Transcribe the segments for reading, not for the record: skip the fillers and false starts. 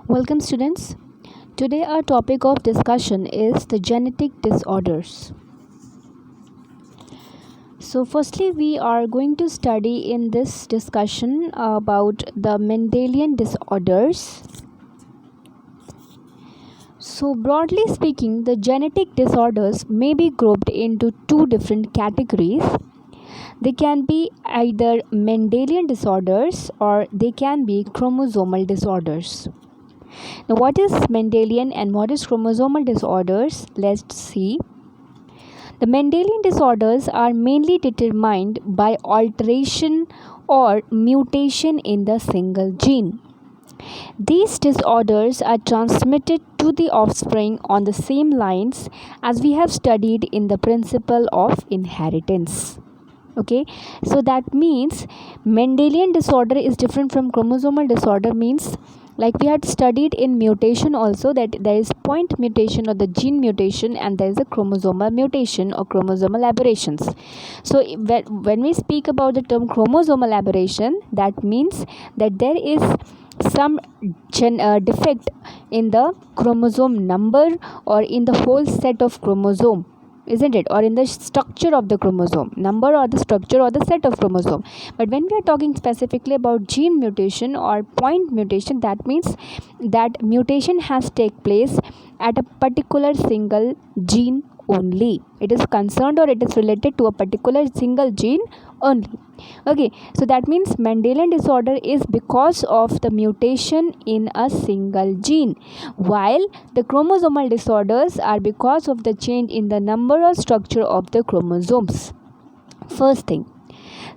Welcome, students. Today, our topic of discussion is the genetic disorders. So, firstly, we are going to study in this discussion about the Mendelian disorders. So, broadly speaking, the genetic disorders may be grouped into two different categories. They can be either Mendelian disorders or they can be chromosomal disorders. Now, what is Mendelian and what is chromosomal disorders? Let's see. The Mendelian disorders are mainly determined by alteration or mutation in the single gene. These disorders are transmitted to the offspring on the same lines as we have studied in the principle of inheritance. Okay, so that means Mendelian disorder is different from chromosomal disorder, means like we had studied in mutation also, that there is point mutation or the gene mutation and there is a chromosomal mutation or chromosomal aberrations. So when we speak about the term chromosomal aberration, that means that there is some defect in the chromosome number or in the whole set of chromosome, isn't it, or in the structure of the chromosome number or the structure or the set of chromosome. But when we are talking specifically about gene mutation or point mutation, that means that mutation has take place at a particular single gene only. It is concerned or it is related to a particular single gene only. Okay, so that means Mendelian disorder is because of the mutation in a single gene, while the chromosomal disorders are because of the change in the number or structure of the chromosomes. First thing.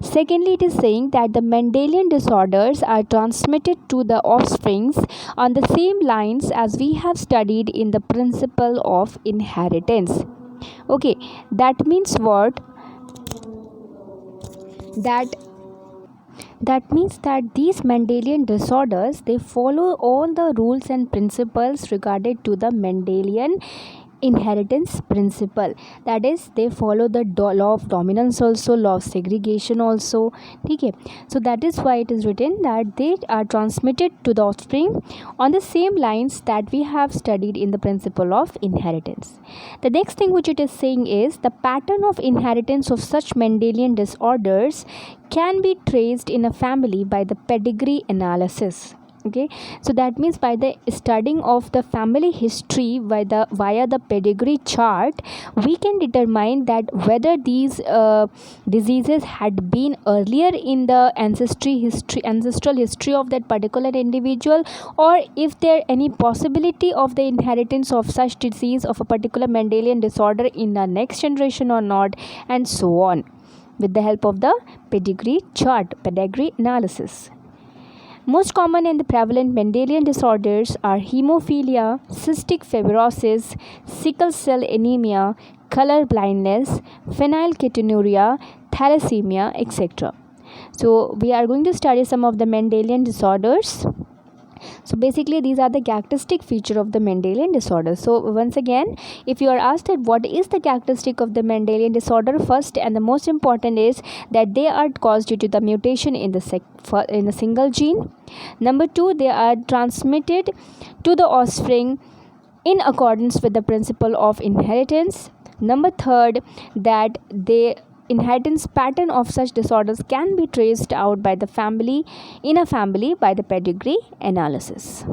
Secondly, it is saying that the Mendelian disorders are transmitted to the offsprings on the same lines as we have studied in the principle of inheritance. Okay, that means what? That means that these Mendelian disorders, they follow all the rules and principles regarded to the Mendelian inheritance principle. That is, they follow the law of dominance also, law of segregation also. Okay, so that is why it is written that they are transmitted to the offspring on the same lines that we have studied in the principle of inheritance. The next thing which it is saying is the pattern of inheritance of such Mendelian disorders can be traced in a family by the pedigree analysis. Okay, so that means by the studying of the family history via the pedigree chart, we can determine that whether these diseases had been earlier in the ancestral history of that particular individual, or if there any possibility of the inheritance of such disease of a particular Mendelian disorder in the next generation or not, and so on, with the help of the pedigree chart, pedigree analysis. Most common and prevalent Mendelian disorders are hemophilia, cystic fibrosis, sickle cell anemia, color blindness, phenylketonuria, thalassemia, etc. So, we are going to study some of the Mendelian disorders. So basically these are the characteristic feature of the Mendelian disorder. So once again, if you are asked that what is the characteristic of the Mendelian disorder, first and the most important is that they are caused due to the mutation in the single gene. Number 2, they are transmitted to the offspring in accordance with the principle of inheritance. Number 3, that the inheritance pattern of such disorders can be traced out by the family by the pedigree analysis.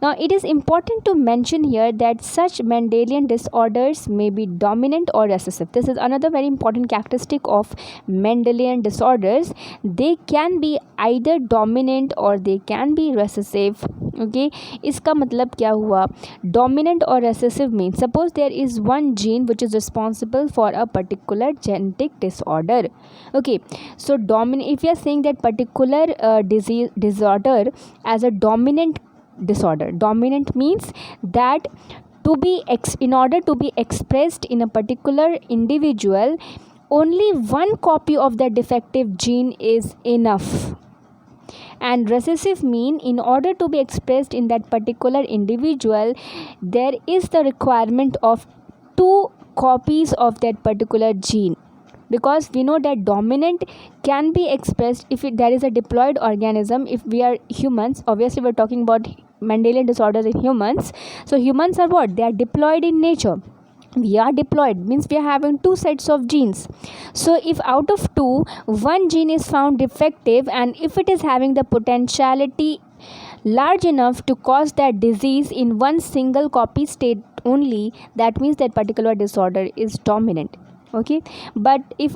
Now, it is important to mention here that such Mendelian disorders may be dominant or recessive. This is another very important characteristic of Mendelian disorders. They can be either dominant or they can be recessive. Okay, इसका मतलब क्या हुआ? Dominant or recessive means suppose there is one gene which is responsible for a particular genetic disorder. Okay, so if you are saying that particular disorder as a dominant disorder, dominant means that in order to be expressed in a particular individual, only one copy of the defective gene is enough. And recessive mean in order to be expressed in that particular individual, there is the requirement of 2 copies of that particular gene, because we know that dominant can be expressed if there is a diploid organism. If we are humans, obviously we're talking about Mendelian disorders in humans. So humans are what? They are diploid in nature. We are diploid, means we are having two sets of genes. So if out of two, one gene is found defective, and if it is having the potentiality large enough to cause that disease in one single copy state only, that means that particular disorder is dominant. Okay, but if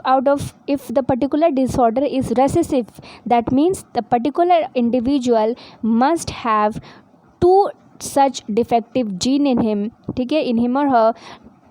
the particular disorder is recessive, that means the particular individual must have two such defective gene in him, okay, in him or her,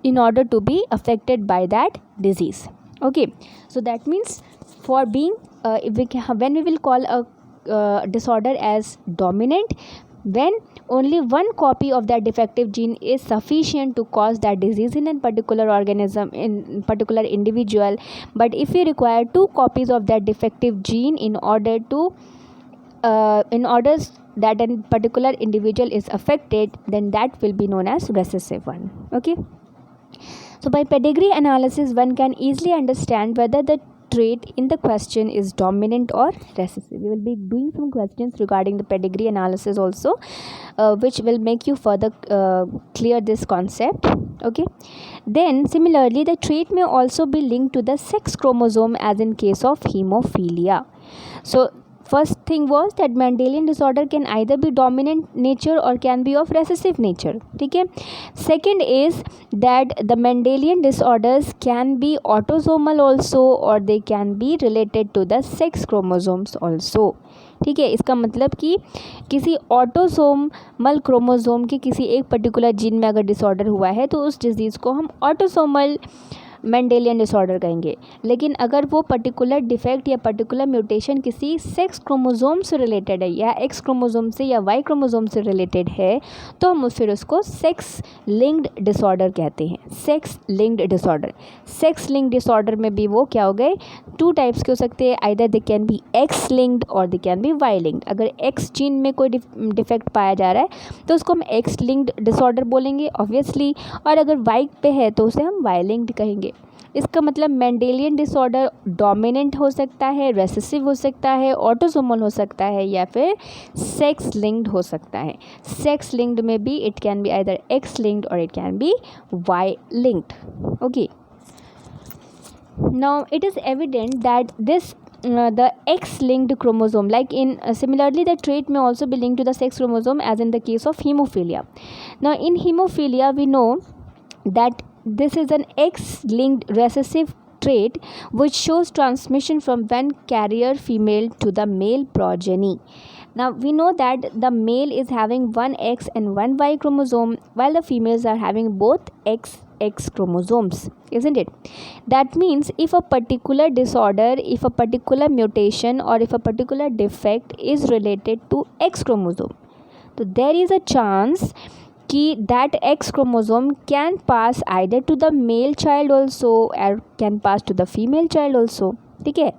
in order to be affected by that disease. Okay, so that means for being when we will call a disorder as dominant, when only one copy of that defective gene is sufficient to cause that disease in a particular organism, in particular individual. But if we require two copies of that defective gene in order that a particular individual is affected, then that will be known as recessive one. Okay, so by pedigree analysis, one can easily understand whether the trait in the question is dominant or recessive. We will be doing some questions regarding the pedigree analysis also, which will make you further clear this concept. Okay, then similarly the trait may also be linked to the sex chromosome, as in case of hemophilia. So first thing was that Mendelian disorder can either be dominant nature or can be of recessive nature. Okay, second is that the Mendelian disorders can be autosomal also, or they can be related to the sex chromosomes also. ठीक है, इसका मतलब कि किसी autosomal chromosome के किसी एक particular gene में अगर डिसऑर्डर हुआ है तो उस डिजीज़ को हम ऑटोसोमल मेंडेलियन डिसऑर्डर कहेंगे. लेकिन अगर वो पर्टिकुलर डिफेक्ट या पर्टिकुलर म्यूटेशन किसी सेक्स क्रोमोसोम से रिलेटेड है, या एक्स क्रोमोसोम से या वाई क्रोमोसोम से रिलेटेड है, तो हम फिर उसको सेक्स लिंक्ड डिसऑर्डर कहते हैं. Sex linked disorder. Sex linked disorder में भी वो क्या हो गए, टू टाइप्स के हो सकते हैं. Either they can be X linked और they can be Y linked. अगर एक्स जीन में कोई डिफेक्ट पाया जा रहा है तो उसको हम एक्स लिंक्ड डिसऑर्डर बोलेंगे ऑब्वियसली, और अगर वाई पे है तो उसे हम वाई लिंक्ड कहेंगे. इसका मतलब मेंडेलियन डिसऑर्डर डोमिनेंट हो सकता है, रेसेसिव हो सकता है, ऑटोसोमल हो सकता है, या फिर सेक्स लिंक्ड हो सकता है. सेक्स लिंक्ड में भी it can be either X linked और it can be Y linked. Okay, now it is evident that this the X-linked chromosome, like in similarly the trait may also be linked to the sex chromosome, as in the case of hemophilia. Now in hemophilia we know that this is an X-linked recessive trait which shows transmission from one carrier female to the male progeny. Now we know that the male is having one X and one Y chromosome, while the females are having both X chromosomes, isn't it? That means if a particular disorder, if a particular mutation, or if a particular defect is related to X chromosome, so there is a chance कि that X chromosome can pass either to the male child also or can pass to the female child also. ठीक है,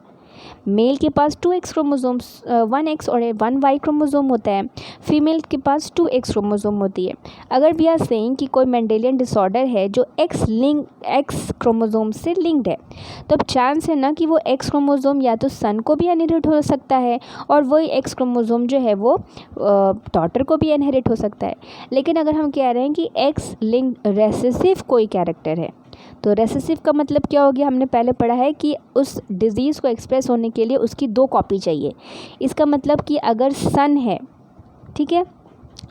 mail के पास 2x chromosomes 1x और 1y chromosome होता है, female के पास 2x chromosome होती है. अगर वी आर सेइंग कि कोई मेंडेलियन डिसऑर्डर है जो एक्स क्रोमोसोम से लिंक्ड है, तो अब चांस है ना कि वो एक्स क्रोमोसोम या तो सन को भी इनहेरिट हो सकता है, और वही एक्स क्रोमोसोम जो है वो डॉटर को भी इनहेरिट हो सकता है. लेकिन अगर हम कह रहे हैं कि एक्स लिंक्ड रेसेसिव कोई कैरेक्टर है, तो रेसेसिव का मतलब क्या हो गया, हमने पहले पढ़ा है कि उस डिज़ीज़ को एक्सप्रेस होने के लिए उसकी 2 कॉपी चाहिए. इसका मतलब कि अगर सन है, ठीक है,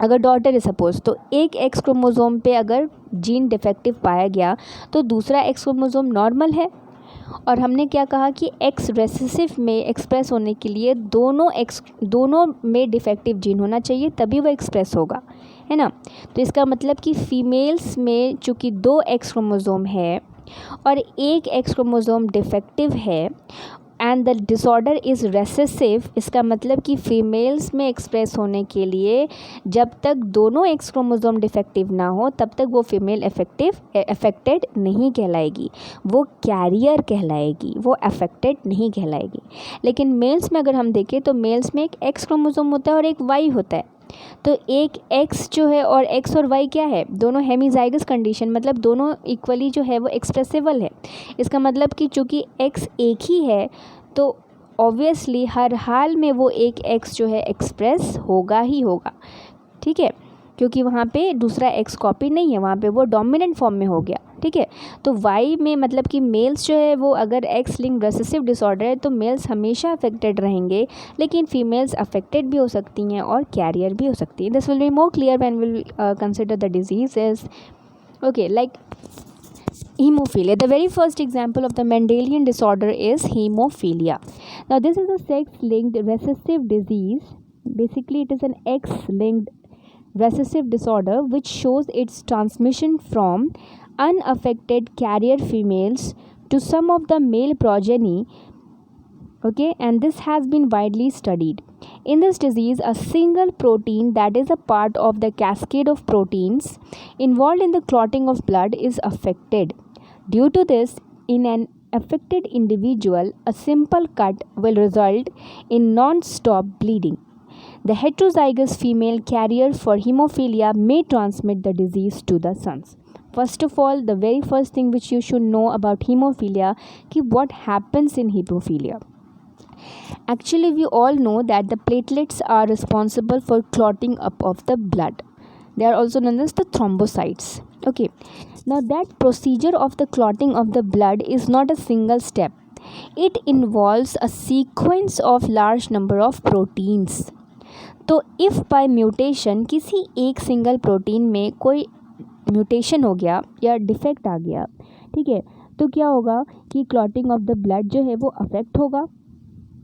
अगर डॉटर है सपोज, तो एक एक्स क्रोमोसोम पे अगर जीन डिफेक्टिव पाया गया तो दूसरा एक्स क्रोमोसोम नॉर्मल है. और हमने क्या कहा कि एक्स रेसेसिव में एक्सप्रेस होने के लिए दोनों में डिफेक्टिव जीन होना चाहिए, तभी वो एक्सप्रेस होगा, है ना. तो इसका मतलब कि फीमेल्स में चूँकि 2 एक्स क्रोमोसोम है और एक एक्स क्रोमोसोम डिफेक्टिव है and the disorder is recessive, इसका मतलब कि फीमेल्स में एक्सप्रेस होने के लिए जब तक दोनों एक्स क्रोमोसोम डिफेक्टिव ना हो तब तक वो फीमेल अफेक्टेड नहीं कहलाएगी, वो कैरियर कहलाएगी, वो अफेक्टेड नहीं कहलाएगी. लेकिन मेल्स में अगर हम देखें तो मेल्स में एक एक्स क्रोमोसोम होता है और एक वाई होता है. तो एक एक्स जो है और एक्स और वाई क्या है, दोनों हेमीजाइगस कंडीशन, मतलब दोनों इक्वली जो है वो एक्सप्रेसिबल है। इसका मतलब कि चूँकि एक्स एक ही है तो ऑब्वियसली हर हाल में वो एक एक्स जो है एक्सप्रेस होगा ही होगा, ठीक है, क्योंकि वहाँ पे दूसरा एक्स कॉपी नहीं है, वहाँ पे वो डोमिनेंट फॉर्म में हो गया, ठीक है। तो वाई में मतलब कि मेल्स जो है वो अगर एक्स लिंक्ड रिसेसिव डिसऑर्डर है तो मेल्स हमेशा अफेक्टेड रहेंगे, लेकिन फीमेल्स अफेक्टेड भी हो सकती हैं और कैरियर भी हो सकती हैं। This will be more clear when will consider the diseases. Okay, like hemophilia. The very first example of the Mendelian disorder is hemophilia. Now this is a sex-linked recessive disease. Basically it is an X-linked recessive disorder which shows its transmission from unaffected carrier females to some of the male progeny. Okay, and this has been widely studied. In this disease, a single protein that is a part of the cascade of proteins involved in the clotting of blood is affected. Due to this, in an affected individual, a simple cut will result in non-stop bleeding. The heterozygous female carrier for hemophilia may transmit the disease to the sons. First of all, the very first thing which you should know about hemophilia is what happens in hemophilia. Actually, we all know that the platelets are responsible for clotting up of the blood. They are also known as the thrombocytes. Okay. Now that procedure of the clotting of the blood is not a single step. It involves a sequence of large number of proteins. तो if by mutation किसी एक single protein में कोई mutation हो गया या defect आ गया, ठीक है, तो क्या होगा कि क्लॉटिंग ऑफ द ब्लड जो है वो अफेक्ट होगा,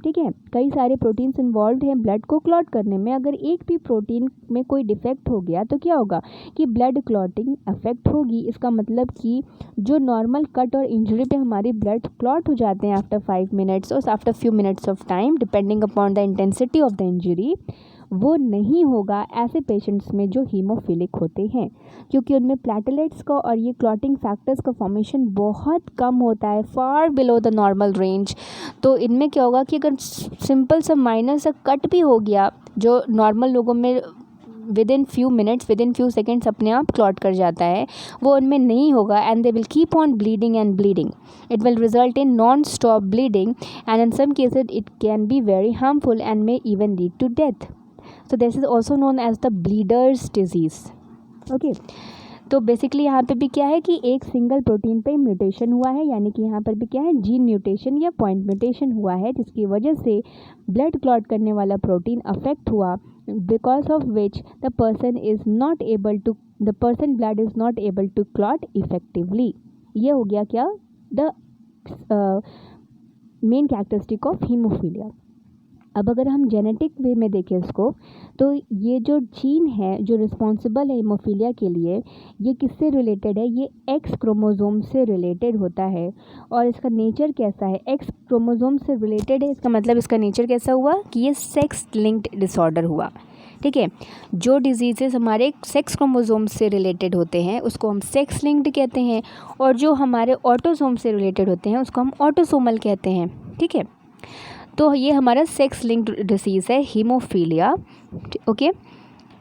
ठीक है। कई सारे प्रोटीन्स इन्वॉल्व हैं ब्लड को क्लॉट करने में। अगर एक भी प्रोटीन में कोई डिफेक्ट हो गया तो क्या होगा कि ब्लड क्लॉटिंग अफेक्ट होगी। इसका मतलब कि जो नॉर्मल कट और इंजरी पे हमारी ब्लड क्लॉट हो जाते हैं आफ्टर 5 मिनट्स और after few minutes of time depending upon the intensity of the injury, वो नहीं होगा ऐसे पेशेंट्स में जो हीमोफिलिक होते हैं, क्योंकि उनमें प्लेटलेट्स का और ये क्लॉटिंग फैक्टर्स का फॉर्मेशन बहुत कम होता है, फार बिलो द नॉर्मल रेंज। तो इनमें क्या होगा कि अगर सिंपल सा माइनर सा कट भी हो गया जो नॉर्मल लोगों में with in few minutes with in few seconds अपने आप क्लॉट कर जाता है, वो उनमें नहीं होगा and they will keep on bleeding and bleeding. It will result in non-stop bleeding and in some cases it can be very harmful and may even lead to death. So this is also known as the bleeder's disease. Okay. तो basically यहाँ पे भी क्या है कि एक single protein पे mutation हुआ है, यानी कि यहाँ पर भी क्या है जीन म्यूटेशन या पॉइंट म्यूटेशन हुआ है, जिसकी वजह से ब्लड क्लॉट करने वाला प्रोटीन अफेक्ट हुआ, because of which the person blood is not able to clot effectively. ये हो गया क्या the main characteristic of haemophilia. अब अगर हम जेनेटिक वे में देखें इसको, तो ये जो जीन है जो रिस्पॉन्सिबल है हीमोफीलिया के लिए, ये किससे रिलेटेड है, ये एक्स क्रोमोसोम से रिलेटेड होता है. और इसका नेचर कैसा है, एक्स क्रोमोसोम से रिलेटेड है, इसका मतलब इसका नेचर कैसा हुआ कि ये सेक्स लिंक्ड डिसऑर्डर हुआ. ठीक है, जो डिजीज़ेस हमारे सेक्स क्रोमोसोम से रिलेटेड होते हैं उसको हम सेक्स लिंक्ड कहते हैं, और जो हमारे ऑटोसोम से रिलेटेड होते हैं उसको हम ऑटोसोमल कहते हैं. ठीक है, तो ये हमारा सेक्स लिंक्ड डिसीज़ है हीमोफीलिया. ओके,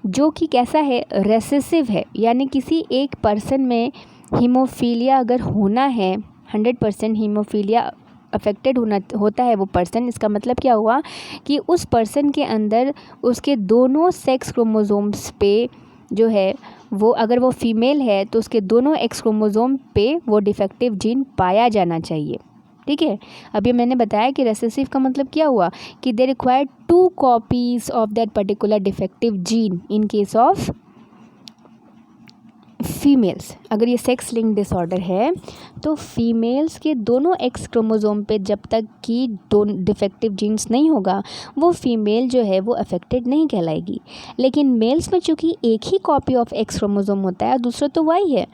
जो कि कैसा है, रेसेसिव है, यानी किसी एक पर्सन में हीमोफीलिया अगर होना है, 100% हीमोफीलिया अफेक्टेड होता है वो पर्सन, इसका मतलब क्या हुआ कि उस पर्सन के अंदर उसके दोनों सेक्स क्रोमोसोम्स पे जो है वो, अगर वो फीमेल है तो उसके दोनों एक्स क्रोमोसोम पे वो डिफेक्टिव जीन पाया जाना चाहिए. ठीक है, अभी मैंने बताया कि रेसेसिव का मतलब क्या हुआ कि they require 2 copies of that particular defective gene in case of females. अगर ये सेक्स लिंक डिसऑर्डर है तो फीमेल्स के दोनों एक्स क्रोमोसोम पे जब तक कि दोनों डिफेक्टिव जीन्स नहीं होगा वो फीमेल जो है वो अफेक्टेड नहीं कहलाएगी. लेकिन मेल्स में चूँकि एक ही कॉपी ऑफ एक्स क्रोमोसोम होता है, दूसरा तो वाई है,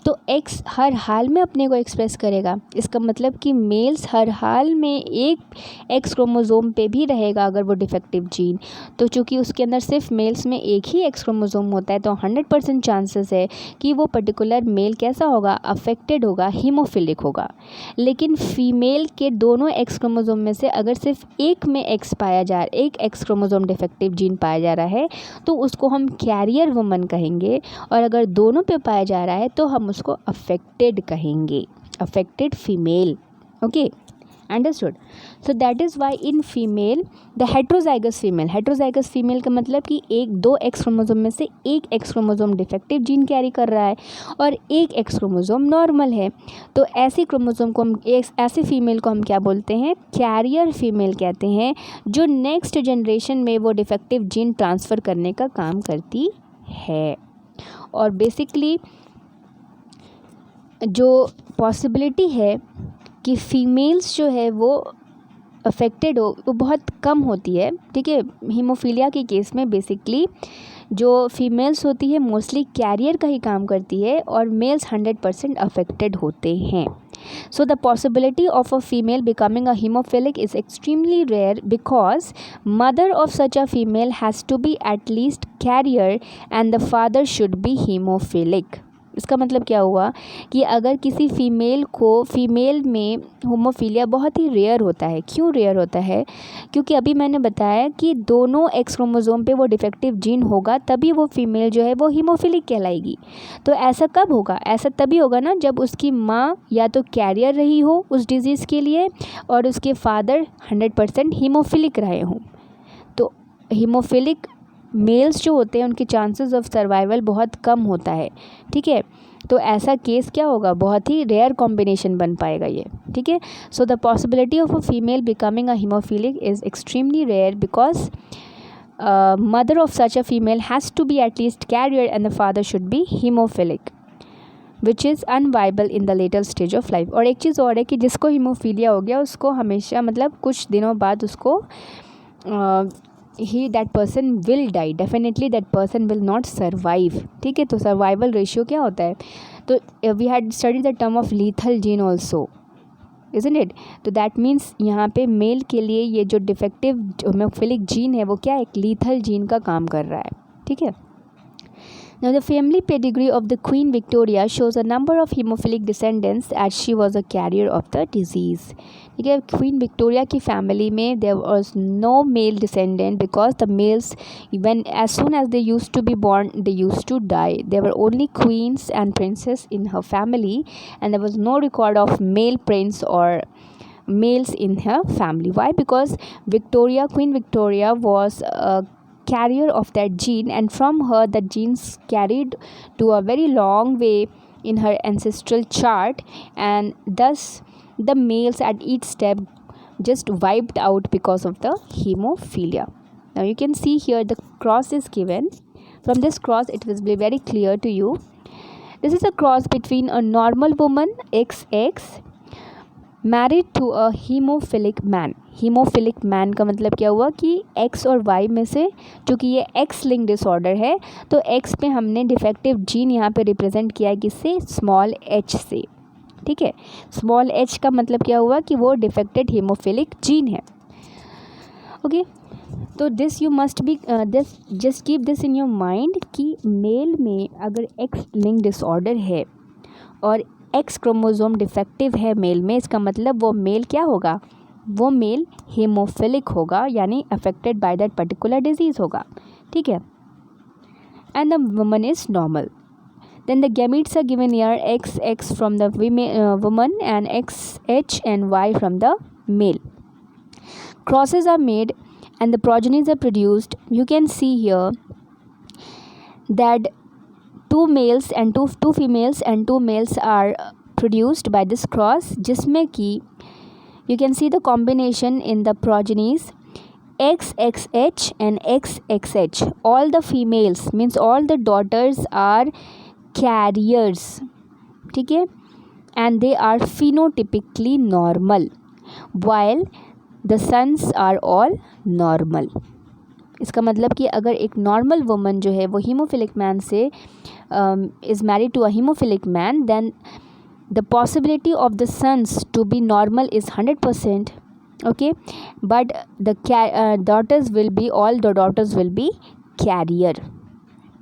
तो एक्स हर हाल में अपने को एक्सप्रेस करेगा। इसका मतलब कि मेल्स हर हाल में एक एक्स क्रोमोज़ोम पे भी रहेगा अगर वो डिफेक्टिव जीन। तो चूँकि उसके अंदर सिर्फ मेल्स में एक ही एक्स क्रोमोज़ोम होता है, तो 100% चांसेस है कि वो पर्टिकुलर मेल कैसा होगा, अफेक्टेड होगा, हीमोफिलिक होगा। लेकिन फीमेल के दोनों एक्स क्रोमोज़ोम में से अगर सिर्फ एक में एक एक्स क्रोमोज़ोम डिफेक्टिव जीन पाया जा रहा है तो उसको हम कैरियर वुमन कहेंगे, और अगर दोनों पे पाया जा रहा है तो हम उसको अफेक्टेड कहेंगे, affected female. Okay, understood. So that is why in female the heterozygous female का मतलब कि दो एक्स क्रोमोज़ोम में से एक x chromosome defective gene carry कर रहा है और एक एक्स क्रोमोज़ोम नॉर्मल है। तो ऐसी क्रोमोज़ोम को हम ऐसे फीमेल को हम क्या बोलते हैं, कैरियर फीमेल कहते हैं, जो नेक्स्ट जनरेशन में वो डिफेक्टिव जीन ट्रांसफ़र करने का काम करती है। और बेसिकली जो पॉसिबिलिटी है कि फीमेल्स जो है वो अफेक्टेड हो वो बहुत कम होती है। ठीक है, हीमोफीलिया के केस में बेसिकली जो फीमेल्स होती है मोस्टली कैरियर का ही काम करती है और मेल्स 100% अफेक्टेड होते हैं। So the possibility of a female becoming a hemophilic is extremely rare because mother of such a female has to be at least carrier and the father should be hemophilic। इसका मतलब क्या हुआ कि अगर किसी female में haemophilia बहुत ही rare होता है। क्यों रेयर होता है? क्योंकि अभी मैंने बताया कि दोनों एक्स क्रोमोज़ोम पे वो डिफेक्टिव जीन होगा तभी वो फीमेल जो है वो हीमोफिलिक कहलाएगी। तो ऐसा कब होगा? ऐसा तभी होगा ना जब उसकी माँ या तो कैरियर रही हो उस डिज़ीज़ के लिए और उसके फादर 100% हीमोफिलिक रहे हों। तो हीमोफिलिक मेल्स जो होते हैं उनके चांसेस ऑफ सर्वाइवल बहुत कम होता है। ठीक है, तो ऐसा केस क्या होगा, बहुत ही रेयर कॉम्बिनेशन बन पाएगा ये। ठीक है, so the possibility of a female becoming a haemophilic is extremely rare because mother of such a female has to be at least carrier and the father should be hemophilic which is unviable in the later stage of life। और एक चीज़ और है कि जिसको haemophilia हो गया उसको हमेशा मतलब कुछ दिनों बाद उसको that person will die, definitely that person will not survive. ठीक है, तो सर्वाइवल रेशियो क्या होता है? तो we had studied the term of lethal gene also, isn't it? तो दैट मीन्स यहाँ पे मेल के लिए ये जो डिफेक्टिव होमोफिलिक जीन है वो क्या है, एक लीथल जीन का काम कर रहा है। ठीक है, now the family pedigree of the Queen Victoria shows a number of hemophilic descendants as she was a carrier of the disease। ठीक है, क्वीन विक्टोरिया की फैमिली में there was no male descendant because the males when as soon as they used to be born they used to die। there were only queens and princes in her family and there was no record of male prince or males in her family। Why? Because Queen Victoria was a carrier of that gene and from her the genes carried to a very long way in her ancestral chart and thus the males at each step just wiped out because of the hemophilia। Now you can see here the cross is given. From this cross it will be very clear to you. This is a cross between a normal woman XX married to a haemophilic man. Haemophilic man का मतलब क्या हुआ कि x और Y में से, चूँकि ये एक्स लिंक डिसऑर्डर है तो एक्स पे हमने डिफेक्टिव जीन यहाँ पे रिप्रेजेंट किया है किससे, स्मॉल एच से। ठीक है, स्मॉल एच का मतलब क्या हुआ कि वो डिफेक्टेड हीमोफिलिक जीन है। ओके, तो this you must be this just keep this in your mind कि मेल में अगर एक्स लिंक डिसऑर्डर है और एक्स क्रोमोज़ोम डिफेक्टिव है मेल में, इसका मतलब वो मेल क्या होगा, वो मेल हीमोफिलिक होगा यानी affected by that particular disease होगा। ठीक है, and the woman is normal. Then the gametes are given here XX from the woman and XH and Y from the male। Crosses are made and the progenies are produced। You can see here that two females and two males are produced by this cross, जिसमें कि you can see the combination in the progenies XXH and XXH। all the females means all the daughters are carriers। ठीक है, and they are phenotypically normal while the sons are all normal। इसका मतलब कि अगर एक normal woman जो है वो हीमोफिलिक मैन से is married to a haemophilic man, then the possibility of the sons to be normal is 100%. Okay, but the daughters will be, all the daughters will be carrier.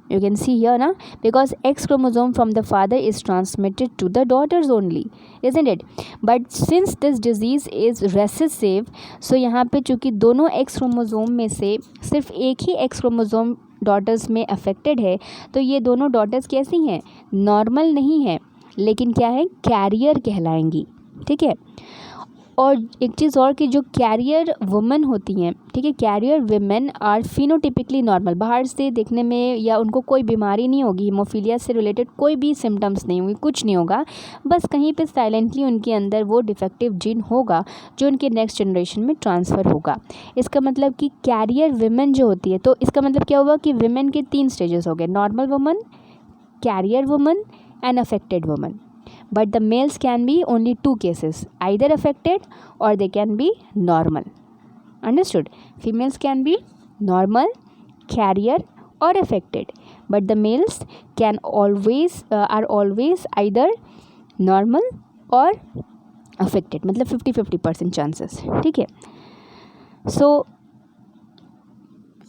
You can see here na, because X chromosome from the father is transmitted to the daughters only, isn't it? But since this disease is recessive, so यहाँ पे चूँकि दोनों X chromosome में से सिर्फ एक ही X chromosome daughters में affected है, तो ये दोनों daughters कैसी हैं? नॉर्मल नहीं है, लेकिन क्या है, कैरियर कहलाएंगी। ठीक है। और एक चीज़ और कि जो कैरियर वुमेन होती हैं, ठीक है, carrier women are phenotypically normal, बाहर से देखने में या उनको कोई बीमारी नहीं होगी, हीमोफीलिया से रिलेटेड कोई भी सिम्टम्स नहीं होंगे, कुछ नहीं होगा, बस कहीं पे साइलेंटली उनके अंदर वो डिफेक्टिव जीन होगा जो उनके नेक्स्ट जनरेशन में ट्रांसफ़र होगा। इसका मतलब कि कैरियर वुमेन जो होती है, तो इसका मतलब क्या हुआ कि वुमेन के 3 स्टेजेस हो गए, normal woman, carrier woman and affected woman. But the males can be only 2 cases, either affected or they can be normal. Understood? Females can be normal, carrier or affected, but the males can always are always either normal or affected, मतलब 50-50% chances. ठीक है। So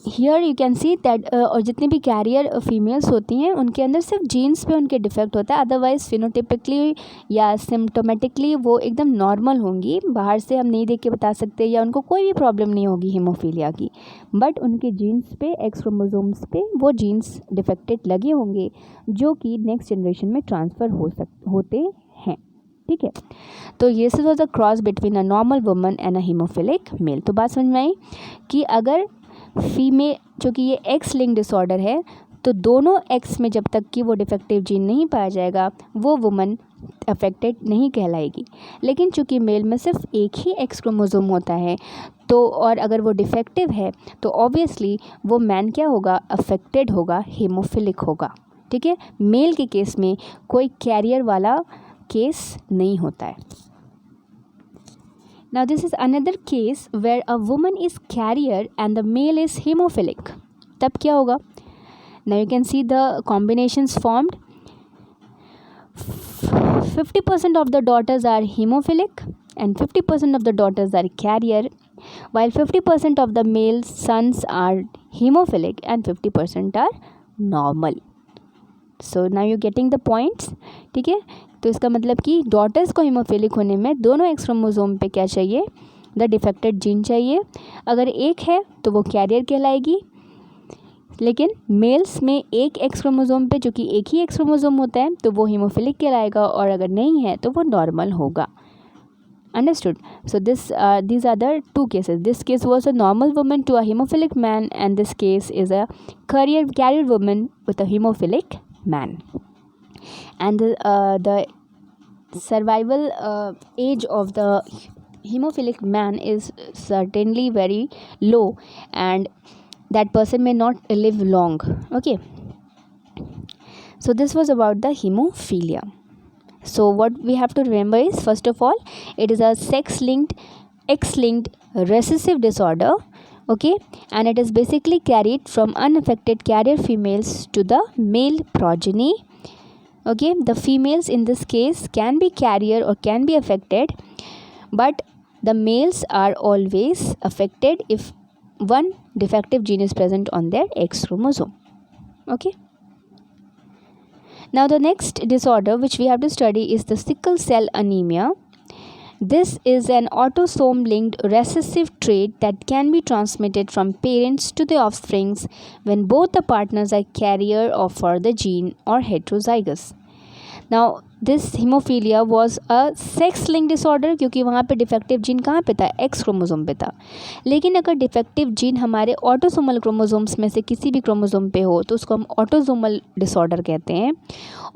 here you can see that, और जितनी भी career females होती हैं उनके अंदर सिर्फ जीन्स पे उनके डिफेक्ट होता है, अदरवाइज़ फिनोटिपिकली या सिम्टोमेटिकली वो एकदम नॉर्मल होंगी, बाहर से हम नहीं देख के बता सकते या उनको कोई भी प्रॉब्लम नहीं होगी हीमोफीलिया की, बट उनके जीन्स पे, एक्स क्रोमोसोम्स पे वो जीन्स डिफेक्टेड लगे होंगे जो कि नेक्स्ट जनरेशन में ट्रांसफ़र होते हैं। ठीक है। तो ये से was the cross between a normal woman and a haemophilic male. तो बात समझ में आई कि अगर फीमेल, चूँकि ये एक्स लिंक डिसऑर्डर है, तो दोनों एक्स में जब तक कि वो डिफेक्टिव जीन नहीं पाया जाएगा वो वुमन अफेक्टेड नहीं कहलाएगी। लेकिन चूँकि मेल में सिर्फ एक ही एक्स क्रोमोसोम होता है, तो और अगर वो डिफेक्टिव है तो ऑब्वियसली वो मैन क्या होगा, अफेक्टेड होगा, हीमोफिलिक होगा। ठीक है। मेल के केस में कोई कैरियर वाला केस नहीं होता है। Now this is another case where a woman is carrier and the male is hemophilic. तब क्या होगा? Now you can see the combinations formed. 50% of the daughters are hemophilic and 50% of the daughters are carrier, while 50% of the male sons are hemophilic and 50% are normal. So now you getting the points. ठीक है। तो इसका मतलब कि daughters को haemophilic होने में दोनों एक्स क्रोमोसोम पे क्या चाहिए, द डिफेक्टेड जीन चाहिए। अगर एक है तो वो कैरियर कहलाएगी, लेकिन मेल्स में एक एक्स क्रोमोसोम पे, जो कि एक ही एक्स क्रोमोसोम होता है, तो वो हीमोफिलिक कहलाएगा, और अगर नहीं है तो वो नॉर्मल होगा। Understood? So these are the 2 cases. This case was a normal woman to a hemophilic man, and this case is a carrier woman with a hemophilic man. And the survival age of the hemophilic man is certainly very low, and that person may not live long. Okay, so this was about the hemophilia. So what we have to remember is, first of all, it is a X-linked recessive disorder. Okay, and it is basically carried from unaffected carrier females to the male progeny. Okay, the females in this case can be carrier or can be affected, but the males are always affected if one defective gene is present on their X chromosome. Okay, now the next disorder which we have to study is the sickle cell anemia. This is an autosome linked recessive trait that can be transmitted from parents to the offsprings when both the partners are carrier of for the gene or heterozygous. Now this hemophilia was a sex linked disorder, क्योंकि वहाँ पे defective gene कहाँ पे था, x chromosome पे था। लेकिन अगर डिफेक्टिव जीन हमारे ऑटोसोमल क्रोमोसोम्स में से किसी भी क्रोमोसोम पे हो तो उसको हम ऑटोसोमल डिसऑर्डर कहते हैं,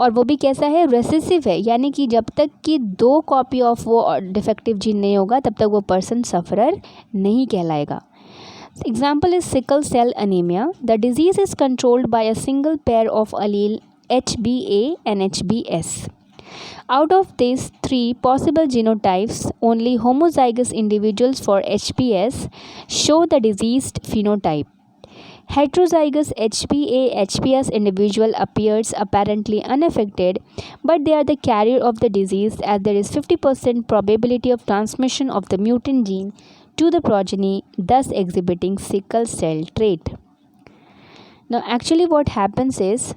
और वो भी कैसा है, रेसेसिव है, यानी कि जब तक कि 2 कॉपी ऑफ वो डिफेक्टिव जीन नहीं होगा तब तक वो पर्सन सफरर नहीं कहलाएगा। Example is sickle cell anemia. The disease is controlled by a single pair of allele HBA and HBS. Out of these 3 possible genotypes, only homozygous individuals for HBS show the diseased phenotype. Heterozygous HbA-HbS individual appears apparently unaffected, but they are the carrier of the disease, as there is 50% probability of transmission of the mutant gene to the progeny, thus exhibiting sickle cell trait. Now actually what happens is,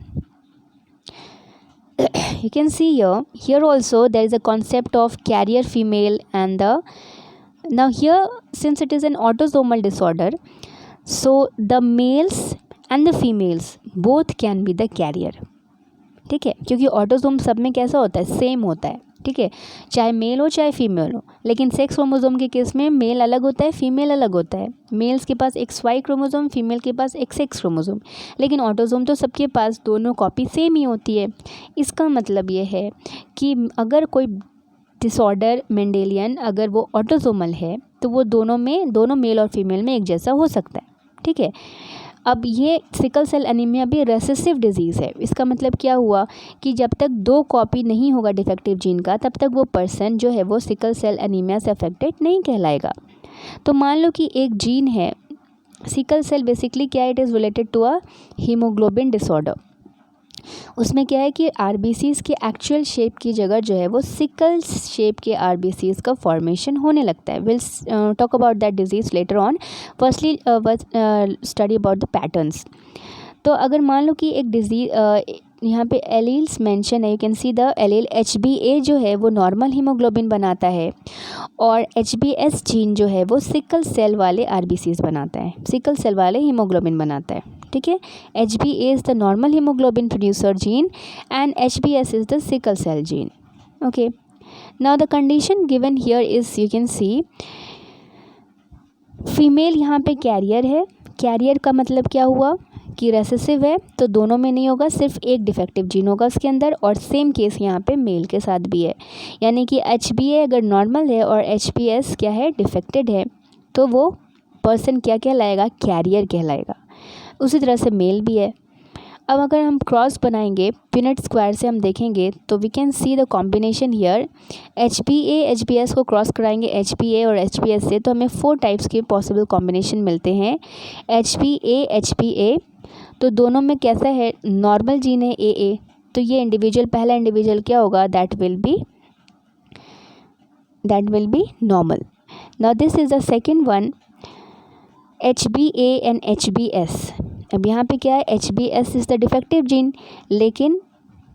you can see here also there is a concept of carrier female and the, now here since it is an autosomal disorder, so the males and the females both can be the carrier. ठीक है, क्योंकि autosome सब में कैसा होता है, same होता है. ठीक है, चाहे मेल हो चाहे फीमेल हो, लेकिन सेक्स क्रोमोसोम के केस में मेल अलग होता है, फीमेल अलग होता है. मेल्स के पास XY क्रोमोसोम, फीमेल के पास XX क्रोमोसोम, लेकिन ऑटोसोम तो सबके पास दोनों कॉपी सेम ही होती है. इसका मतलब ये है कि अगर कोई डिसऑर्डर मेंडेलियन अगर वो ऑटोसोमल है तो वो दोनों मेल और फीमेल में एक जैसा हो सकता है. ठीक है, अब ये सिकल सेल एनीमिया भी रेसेसिव डिजीज़ है. इसका मतलब क्या हुआ कि जब तक 2 कॉपी नहीं होगा डिफेक्टिव जीन का, तब तक वो पर्सन जो है वो सिकल सेल एनीमिया से अफेक्टेड नहीं कहलाएगा. तो मान लो कि एक जीन है सिकल सेल, बेसिकली क्या, it is related to a haemoglobin disorder. उसमें क्या है कि RBCs के एक्चुअल शेप की जगह जो है वो सिकल शेप के RBCs का फॉर्मेशन होने लगता है. Will talk about that disease later on. Firstly study about the patterns. तो अगर मान लो कि एक डिजीज़ यहाँ पे एलील्स मेंशन है, you can see the allele HbA जो है वो नॉर्मल हीमोग्लोबिन बनाता है और HbS जीन जो है वो सिकल सेल वाले RBCs बनाता है, सिकल सेल वाले हीमोग्लोबिन बनाता है. ठीक है, HbA is the normal hemoglobin producer gene and HbS is the sickle cell gene. Okay, now the condition given here is, you can see, female यहाँ पे कैरियर है. कैरियर का मतलब क्या हुआ कि रेसेसिव है, तो दोनों में नहीं होगा, सिर्फ एक डिफेक्टिव जीन होगा उसके अंदर. और सेम केस यहाँ पे मेल के साथ भी है, यानी कि HbA अगर नॉर्मल है और HbS क्या है, डिफेक्टेड है, तो वो पर्सन क्या कहलाएगा, कैरियर कहलाएगा. उसी तरह से मेल भी है. अब अगर हम क्रॉस बनाएंगे पिनेट स्क्वायर से, हम देखेंगे तो we can see the combination here. HbA HbS को क्रॉस कराएंगे HbA और HbS से, तो हमें 4 टाइप्स के पॉसिबल कॉम्बिनेशन मिलते हैं. HbA HbA, तो दोनों में कैसा है, नॉर्मल जीन है AA, तो ये इंडिविजुअल, पहला इंडिविजुअल क्या होगा, that will be normal. Now this is the second one, HbA and HbS. अब यहाँ पे क्या है, HbS is the defective gene, लेकिन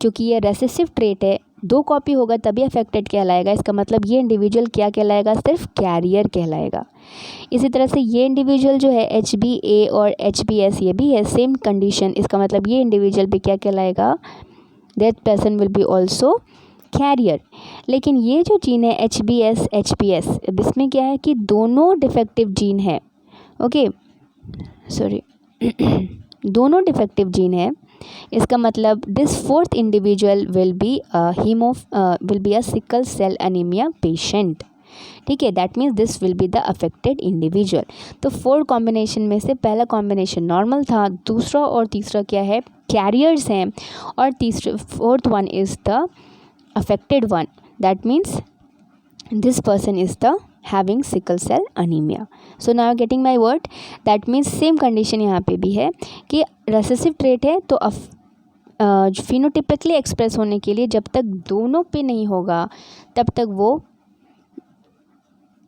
क्योंकि ये रेसेसिव ट्रेट है, 2 कॉपी होगा तभी अफेक्टेड कहलाएगा. इसका मतलब ये इंडिविजुअल क्या कहलाएगा, सिर्फ कैरियर कहलाएगा. इसी तरह से ये इंडिविजुअल जो है HbA और HbS, ये भी है सेम कंडीशन. इसका मतलब ये इंडिविजुअल भी क्या कहलाएगा, that person will be also carrier. लेकिन ये जो जीन है HbS HbS, अब इसमें क्या है कि दोनों डिफेक्टिव जीन है. ओके, सॉरी, दोनों डिफेक्टिव जीन है. इसका मतलब this 4th individual will be a sickle cell anaemia patient. ठीक है, that means this will be the affected individual. तो 4 कॉम्बिनेशन में से पहला कॉम्बिनेशन नॉर्मल था, दूसरा और तीसरा क्या है, कैरियर्स हैं, और fourth one is the affected one. That means this person is the having sickle cell anemia. So now getting my word, that means same condition यहाँ पे भी है कि recessive trait है, तो phenotypically express होने के लिए जब तक दोनों पे नहीं होगा तब तक वो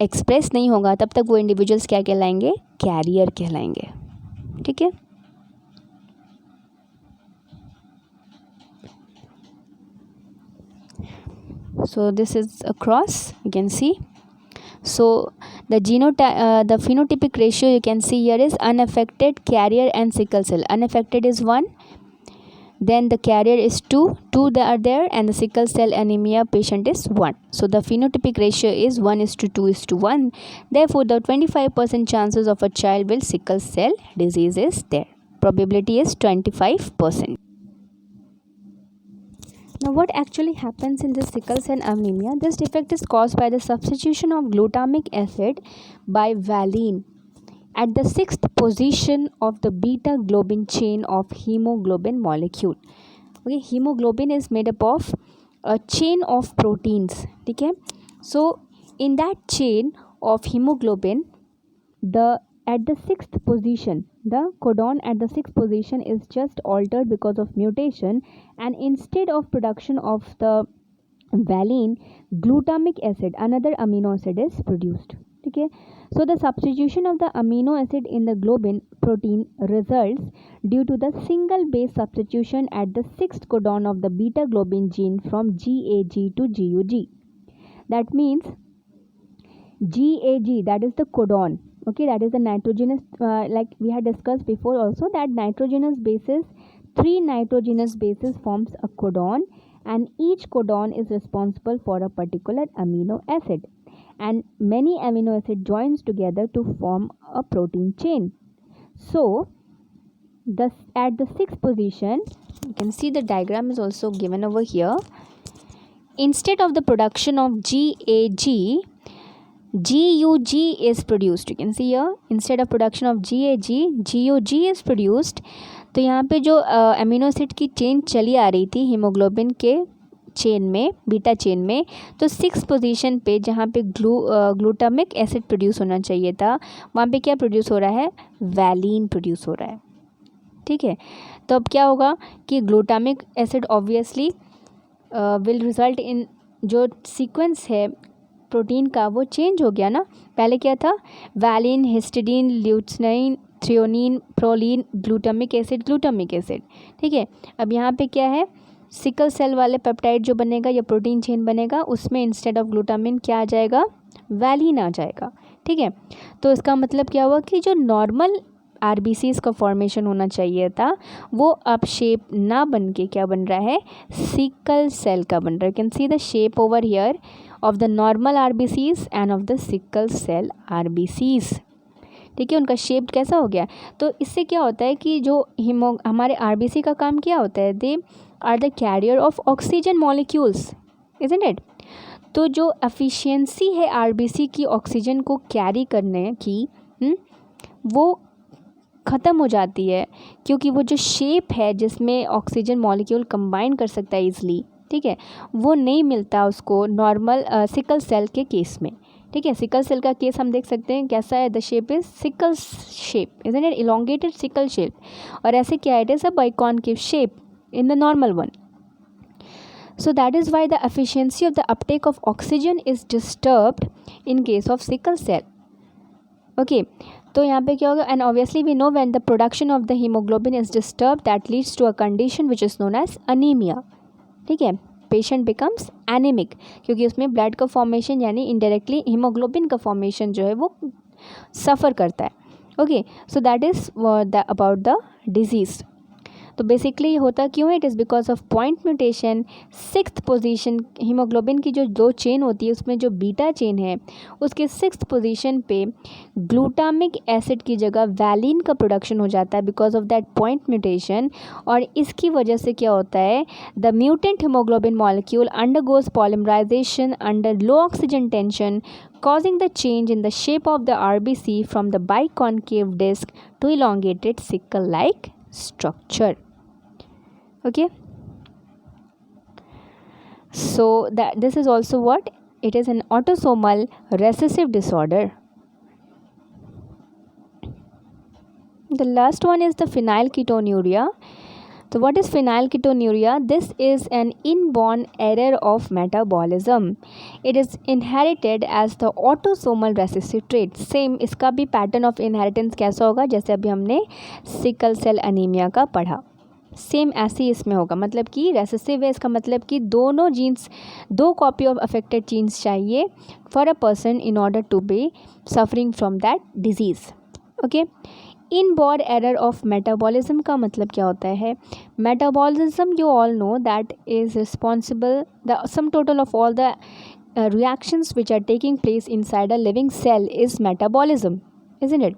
एक्सप्रेस नहीं होगा, तब तक वो इंडिविजुअल्स क्या कहलाएंगे, कैरियर कहलाएंगे. ठीक है, so this is a cross, you can see. So the phenotypic ratio you can see here is unaffected, carrier and sickle cell. Unaffected is 1, then the carrier is 2 they are there, and the sickle cell anemia patient is 1. So the phenotypic ratio is 1:2:1. Therefore the 25% chances of a child with sickle cell disease is there. Probability is 25%. Now what actually happens in this sickle cell anemia? This defect is caused by the substitution of glutamic acid by valine at the 6th position of the beta globin chain of hemoglobin molecule. Okay, hemoglobin is made up of a chain of proteins. ठीक है, so in that chain of hemoglobin, the at the sixth position, the codon at the sixth position is just altered because of mutation, and instead of production of the valine, glutamic acid, another amino acid is produced. Okay, so the substitution of the amino acid in the globin protein results due to the single base substitution at the sixth codon of the beta globin gene from GAG to GUG. That means GAG, that is the codon. Okay, that is the nitrogenous, like we had discussed before also, that nitrogenous bases, 3 nitrogenous bases forms a codon, and each codon is responsible for a particular amino acid, and many amino acid joins together to form a protein chain. So thus at the sixth position, you can see the diagram is also given over here. Instead of the production of GAG, GUG is produced. You can see here, instead of production of GAG, GUG is produced. तो यहाँ पे जो amino acid की chain चली आ रही थी haemoglobin के chain में, बीटा चेन में, तो सिक्स पोजीशन पे जहाँ पे ग्लूटामिक एसिड प्रोड्यूस होना चाहिए था, वहाँ पे क्या प्रोड्यूस हो रहा है, वैलीन प्रोड्यूस हो रहा है. ठीक है, तो अब क्या होगा कि glutamic acid obviously will result in, जो सीक्वेंस है प्रोटीन का वो चेंज हो गया ना. पहले क्या था, वैलिन, हिस्टिडीन, ल्यूटिनाइन, थ्रियोनिन, प्रोलीन, ग्लूटामिक एसिड. ठीक है, अब यहाँ पे क्या है, सिकल सेल वाले पेप्टाइड जो बनेगा या प्रोटीन चेन बनेगा, उसमें इंस्टेड ऑफ ग्लूटामिन क्या आ जाएगा, वैलिन आ जाएगा. ठीक है, तो इसका मतलब क्या हुआ कि जो नॉर्मल आरबीसीज का फॉर्मेशन होना चाहिए था वो अब शेप ना बन के क्या बन रहा है, सिकल सेल का बन रहा है. You can see the shape over here of the normal RBCs and of the sickle cell RBCs. ठीक है, उनका शेप कैसा हो गया. तो इससे क्या होता है कि जो हमारे RBC का काम क्या होता है, they are the carrier of oxygen molecules, isn't it. तो जो एफिशिएंसी है RBC की ऑक्सीजन को कैरी करने की, वो ख़त्म हो जाती है, क्योंकि वो जो शेप है जिसमें ऑक्सीजन मॉलिक्यूल कंबाइन कर सकता है ईजिली, ठीक है, वो नहीं मिलता उसको नॉर्मल सिकल सेल के केस में. ठीक है, सिकल सेल का केस हम देख सकते हैं कैसा है, the shape is sickle shape, isn't it, elongated sickle shape. और ऐसे क्या, it is a biconcave shape in the normal one. So that is why the efficiency of the uptake of oxygen is disturbed in case of sickle cell. Okay, तो यहाँ पे क्या होगा, and obviously we know when the production of the hemoglobin is disturbed, that leads to a condition which is known as anemia. ठीक है, patient becomes anaemic, क्योंकि उसमें blood का फॉर्मेशन यानी इनडायरेक्टली हीमोग्लोबिन का फॉर्मेशन जो है वो सफ़र करता है. Okay, so that is about the disease. तो बेसिकली होता क्यों है, it is because of point mutation. Sixth position, haemoglobin की जो दो चेन होती है उसमें जो बीटा चेन है उसके सिक्स्थ पोजीशन पे ग्लूटामिक एसिड की जगह वैलिन का प्रोडक्शन हो जाता है because of that point mutation. और इसकी वजह से क्या होता है, the mutant haemoglobin molecule undergoes polymerisation under low oxygen tension, causing the change in the shape of the RBC from the biconcave disc to elongated sickle-like structure. Okay, so that this is also what it is, an autosomal recessive disorder. The last one is the phenylketonuria. So what is phenylketonuria? This is an inborn error of metabolism. It is inherited as the autosomal recessive trait. Same इसका भी pattern of inheritance कैसा होगा, जैसे अभी हमने sickle cell anaemia का पढ़ा, same ऐसे ही इसमें होगा. मतलब कि रेसेसिव है, इसका मतलब कि दोनों जीन्स, दो कॉपी ऑफ अफेक्टेड जीन्स चाहिए for a person in order to be suffering from that disease. Okay, inborn error of metabolism का मतलब क्या होता है, metabolism you all know that is responsible the sum total of all the reactions which are taking place inside a living cell is metabolism, isn't it?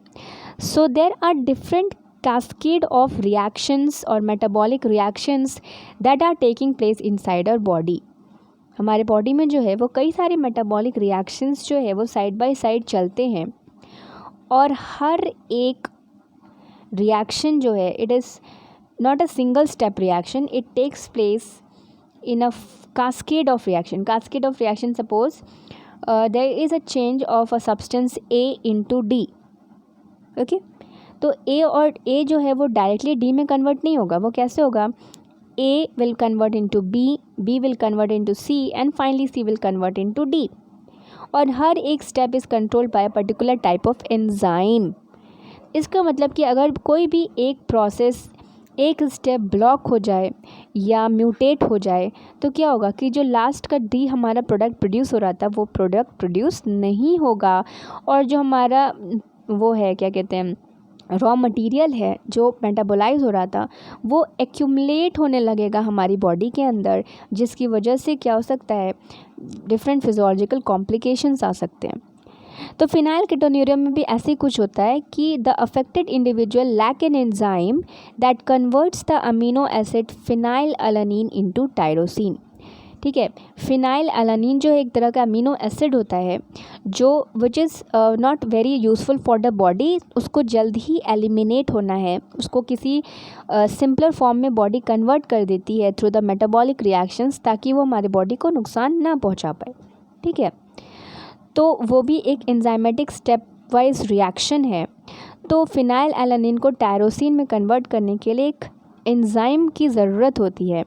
So there are different cascade of reactions or metabolic reactions that are taking place inside our body. हमारे body में जो है वो कई सारे metabolic reactions जो है वो साइड बाय साइड चलते हैं, और हर एक रिएक्शन जो है it is not a single step reaction, it takes place in a cascade of reaction. Suppose there is a change of a substance A into D. Okay, तो ए और ए जो है वो डायरेक्टली डी में कन्वर्ट नहीं होगा. वो कैसे होगा? A will convert into B, B will convert into C and finally C will convert into D. और हर एक step is controlled by particular type of enzyme. इसका मतलब कि अगर कोई भी एक प्रोसेस, एक स्टेप ब्लॉक हो जाए या म्यूटेट हो जाए तो क्या होगा कि जो लास्ट का डी हमारा प्रोडक्ट प्रोड्यूस हो रहा था वो प्रोडक्ट प्रोड्यूस नहीं होगा. और जो हमारा वो है क्या कहते हैं रॉ मटेरियल है जो मेटाबोलाइज हो रहा था वो एक्यूमुलेट होने लगेगा हमारी बॉडी के अंदर, जिसकी वजह से क्या हो सकता है, डिफरेंट फिजियोलॉजिकल कॉम्प्लिकेशंस आ सकते हैं. तो फिनाइल कीटोन्यूरिया में भी ऐसे ही कुछ होता है कि the affected individual lack an enzyme that converts the amino acid phenylalanine into tyrosine. ठीक है, फिनाइल अलानिन जो है एक तरह का अमीनो एसिड होता है जो which is not very useful for the body. उसको जल्द ही एलिमिनेट होना है, उसको किसी सिंपलर फॉर्म में बॉडी कन्वर्ट कर देती है थ्रू द मेटाबॉलिक रिएक्शंस, ताकि वो हमारी बॉडी को नुकसान ना पहुंचा पाए. ठीक है, तो वो भी एक एंजाइमेटिक स्टेप वाइज रिएक्शन है. तो फिनाइल एलानिन को टायरोसिन में कन्वर्ट करने के लिए एक एंजाइम की ज़रूरत होती है.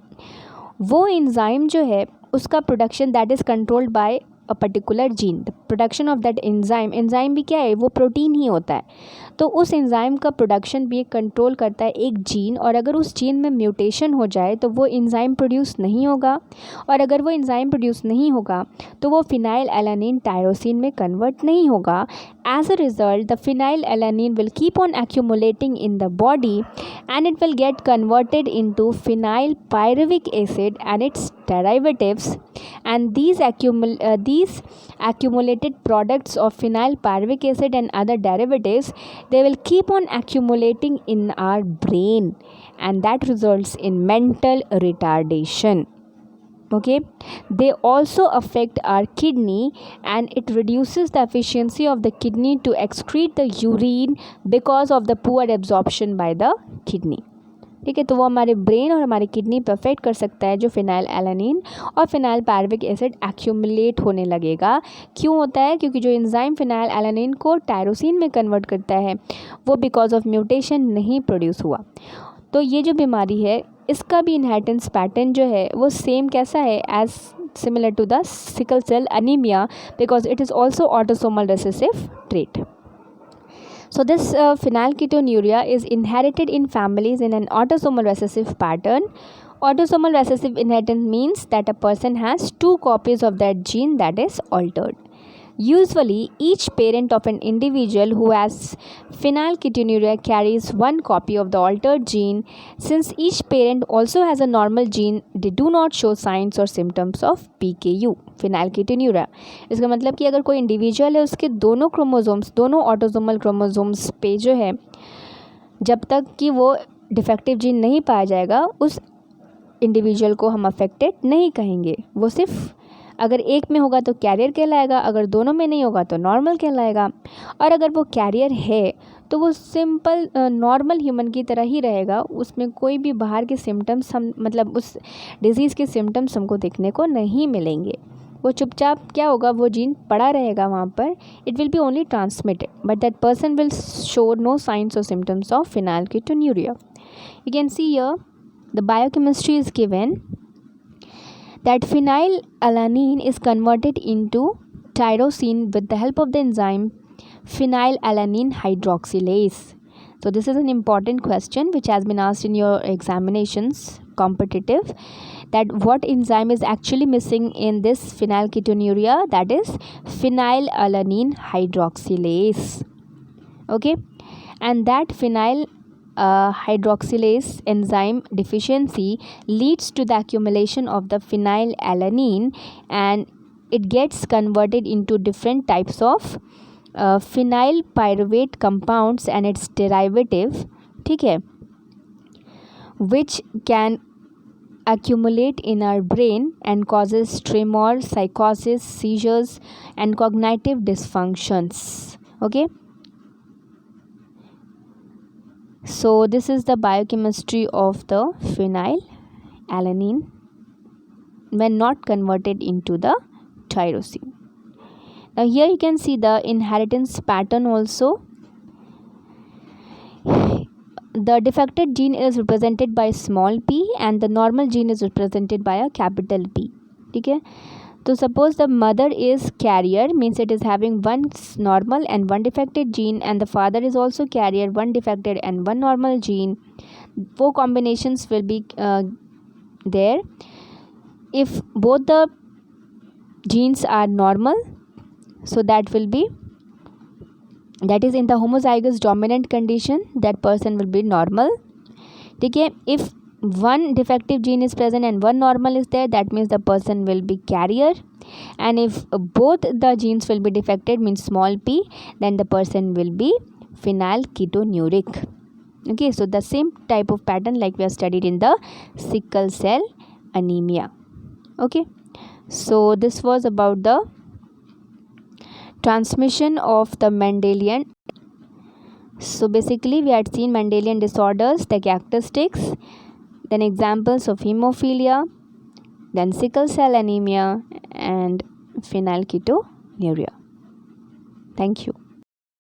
वो एंजाइम जो है उसका production that is controlled bye a particular gene. The production of that enzyme, enzyme भी क्या है, वो प्रोटीन ही होता है. तो उस एंजाइम का प्रोडक्शन भी कंट्रोल करता है एक जीन, और अगर उस जीन में म्यूटेशन हो जाए तो वो एंजाइम प्रोड्यूस नहीं होगा, और अगर वो एंजाइम प्रोड्यूस नहीं होगा तो वो फिनाइल एलानिन टायरोसिन में कन्वर्ट नहीं होगा. As a result, the phenylalanine will keep on accumulating in the body and it will get converted into phenyl pyruvic acid and its derivatives, and these accumulated products of phenyl pyruvic acid and other derivatives, they will keep on accumulating in our brain, and that results in mental retardation. Okay, they also affect our kidney and it reduces the efficiency of the kidney to excrete the urine because of the poor absorption by the kidney. ठीक है, तो वो हमारे brain और हमारी kidney पे affect कर सकता है जो फिनाइल एलानिन और फिनाइल पायरुविक एसिड एक्यूमुलेट होने लगेगा. क्यों होता है? क्योंकि जो एंजाइम फिनाइल एलानिन को टायरोसिन में कन्वर्ट करता है वो बिकॉज ऑफ म्यूटेशन नहीं प्रोड्यूस हुआ. तो ये जो बीमारी है इसका भी इनहेरिटेंस पैटर्न जो है वो सेम कैसा है, as similar to the sickle cell anaemia, because it is also autosomal recessive trait. So this phenylketonuria is inherited in families in an autosomal recessive pattern. Autosomal recessive inheritance means that a person has 2 copies of that gene that is altered. Usually, each parent of an individual who has phenylketonuria carries 1 copy of the altered gene. Since each parent also has a normal gene, they do not show signs or symptoms of PKU, phenylketonuria. इसका मतलब कि अगर कोई individual है उसके दोनों chromosomes, दोनों autosomal chromosomes पे जो है जब तक कि वो डिफेक्टिव जीन नहीं पाया जाएगा उस इंडिविजुअल को हम अफेक्टेड नहीं कहेंगे. वो सिर्फ अगर एक में होगा तो कैरियर कहलाएगा, अगर दोनों में नहीं होगा तो नॉर्मल कहलाएगा. और अगर वो कैरियर है तो वो सिंपल नॉर्मल ह्यूमन की तरह ही रहेगा, उसमें कोई भी बाहर के सिम्टम्स हम मतलब उस डिज़ीज़ के सिम्टम्स हमको देखने को नहीं मिलेंगे. वो चुपचाप क्या होगा, वो जीन पड़ा रहेगा वहाँ पर. It will be only transmitted but that person will show no signs और symptoms of phenylketonuria. You can see here the biochemistry is given that phenylalanine is converted into tyrosine with the help of the enzyme phenylalanine hydroxylase. So this is an important question which has been asked in your examinations, competitive, that what enzyme is actually missing in this phenylketonuria, that is phenylalanine hydroxylase. Okay, and that phenyl hydroxylase enzyme deficiency leads to the accumulation of the phenylalanine and it gets converted into different types of phenyl pyruvate compounds and its derivative, ठीक है, which can accumulate in our brain and causes tremor, psychosis, seizures and cognitive dysfunctions. Okay, so this is the biochemistry of the phenylalanine when not converted into the tyrosine. Now here you can see the inheritance pattern also. the defective gene is represented by small p and the normal gene is represented by a capital P. ठीक है, तो suppose the mother is carrier, means it is having one normal and one defective gene, and the father is also carrier, one defective and one normal gene. Four combinations will be there. If both the genes are normal, so that will be, that is in the homozygous dominant condition, that person will be normal. ठीक है, if one defective gene is present and one normal is there, that means the person will be carrier. And if both the genes will be defective, means small p, then the person will be phenylketonuria. Okay, so the same type of pattern like we have studied in the sickle cell anemia. Okay, so this was about the transmission of the Mendelian. So basically we had seen Mendelian disorders, the characteristics, then examples of hemophilia, then sickle cell anemia and phenylketonuria. Thank you.